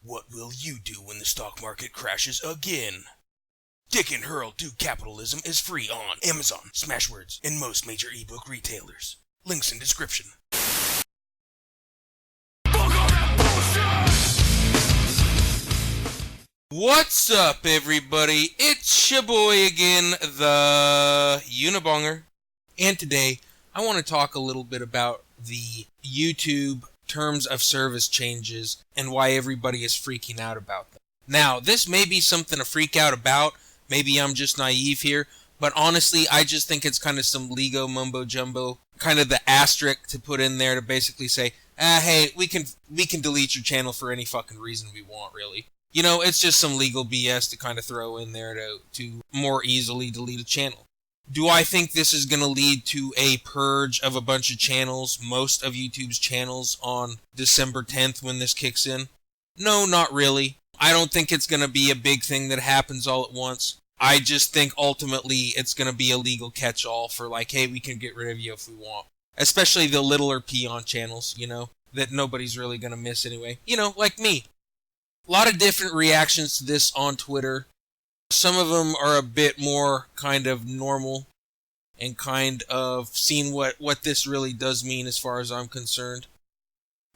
What will you do when the stock market crashes again? Dick and Hurl Do Capitalism is free on Amazon, Smashwords, and most major ebook retailers. Links in description. What's up, everybody? It's your boy again, the Unibonger. And today, I want to talk a little bit about the YouTube terms of service changes and why everybody is freaking out about them. Now, this may be something to freak out about. Maybe I'm just naive here. But honestly, I just think it's kind of some Lego mumbo-jumbo. Kind of the asterisk to put in there to basically say, hey, we can delete your channel for any fucking reason we want, really. You know, it's just some legal BS to kind of throw in there to more easily delete a channel. Do I think this is going to lead to a purge of a bunch of channels, most of YouTube's channels, on December 10th when this kicks in? No, not really. I don't think it's going to be a big thing that happens all at once. I just think ultimately it's going to be a legal catch-all for like, hey, we can get rid of you if we want. Especially the littler peon channels, you know, that nobody's really going to miss anyway. You know, like me. A lot of different reactions to this on Twitter. Some of them are a bit more kind of normal and kind of seeing what this really does mean as far as I'm concerned.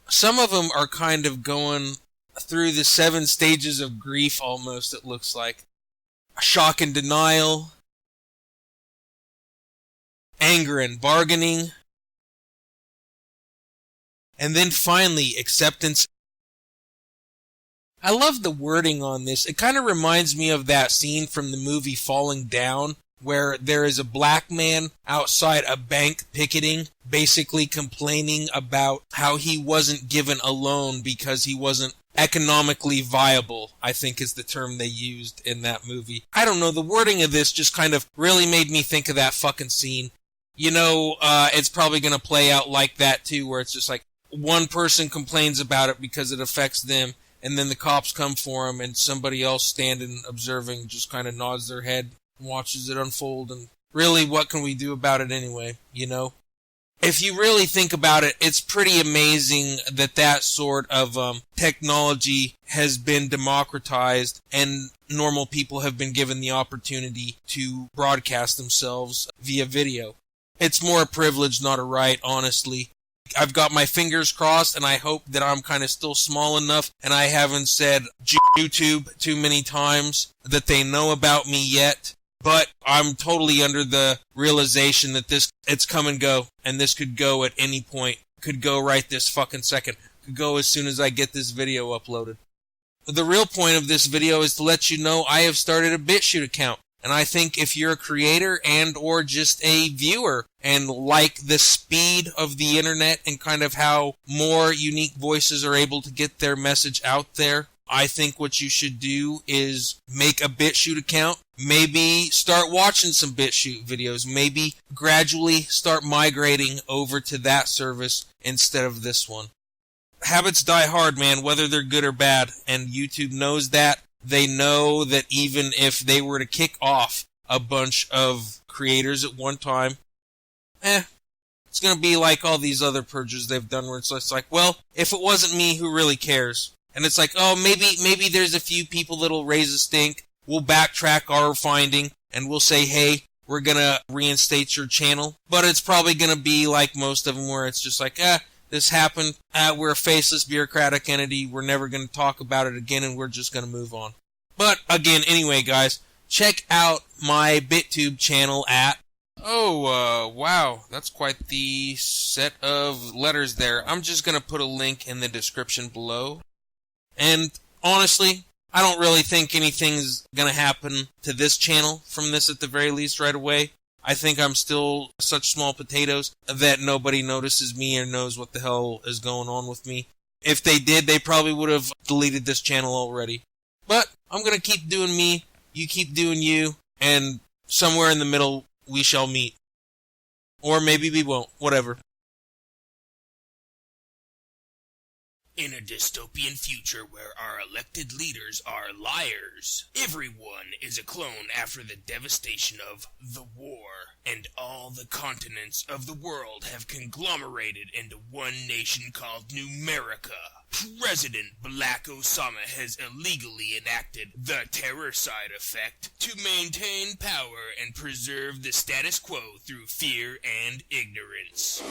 Some of them are kind of going through the 7 stages of grief almost, it looks like. Shock and denial, anger and bargaining, and then finally acceptance. I love the wording on this. It kind of reminds me of that scene from the movie Falling Down, where there is a black man outside a bank picketing, basically complaining about how he wasn't given a loan because he wasn't economically viable, I think is the term they used in that movie. I don't know, the wording of this just kind of really made me think of that fucking scene. You know, it's probably going to play out like that too, where it's just like one person complains about it because it affects them, and then the cops come for him, and somebody else standing observing just kind of nods their head, watches it unfold, and really, what can we do about it anyway, you know? If you really think about it, it's pretty amazing that sort of technology has been democratized and normal people have been given the opportunity to broadcast themselves via video. It's more a privilege, not a right, honestly. I've got my fingers crossed, and I hope that I'm kind of still small enough and I haven't said YouTube too many times that they know about me yet. But I'm totally under the realization that it's come and go, and this could go at any point. Could go right this fucking second. Could go as soon as I get this video uploaded. The real point of this video is to let you know I have started a BitChute account. And I think if you're a creator and or just a viewer and like the speed of the internet and kind of how more unique voices are able to get their message out there, I think what you should do is make a BitChute account. Maybe start watching some BitChute videos. Maybe gradually start migrating over to that service instead of this one. Habits die hard, man, whether they're good or bad. And YouTube knows that. They know that even if they were to kick off a bunch of creators at one time, it's going to be like all these other purges they've done where it's like, well, if it wasn't me, who really cares? And it's like, oh, maybe there's a few people that'll raise a stink. We'll backtrack our finding, and we'll say, hey, we're going to reinstate your channel. But it's probably going to be like most of them where it's just like, this happened. We're a faceless bureaucratic entity. We're never going to talk about it again, and we're just going to move on. But again, anyway, guys, check out my BitTube channel at... wow, that's quite the set of letters there. I'm just going to put a link in the description below. And honestly, I don't really think anything's going to happen to this channel from this at the very least right away. I think I'm still such small potatoes that nobody notices me or knows what the hell is going on with me. If they did, they probably would have deleted this channel already. But I'm going to keep doing me, you keep doing you, and somewhere in the middle we shall meet. Or maybe we won't, whatever. In a dystopian future where our elected leaders are liars, everyone is a clone after the devastation of the war, and all the continents of the world have conglomerated into one nation called Numerica. President Barack Osama has illegally enacted the terror side effect to maintain power and preserve the status quo through fear and ignorance.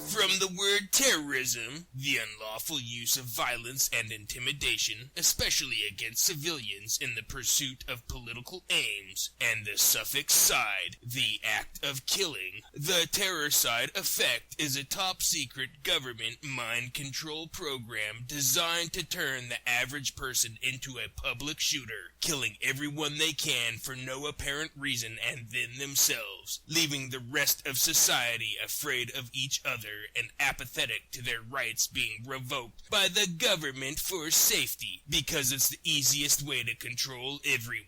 From the word terrorism, the unlawful use of violence and intimidation, especially against civilians in the pursuit of political aims, and the suffix side, the act of killing, the terror side effect is a top-secret government mind control program designed to turn the average person into a public shooter, killing everyone they can for no apparent reason and then themselves, leaving the rest of society afraid of each other and apathetic to their rights being revoked by the government for safety, because it's the easiest way to control everyone.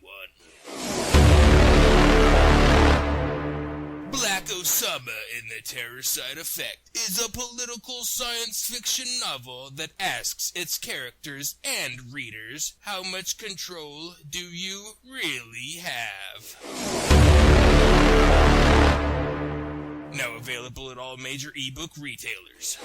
Black Osama in the Terror Side Effect is a political science fiction novel that asks its characters and readers, how much control do you really have? Now available at all major ebook retailers.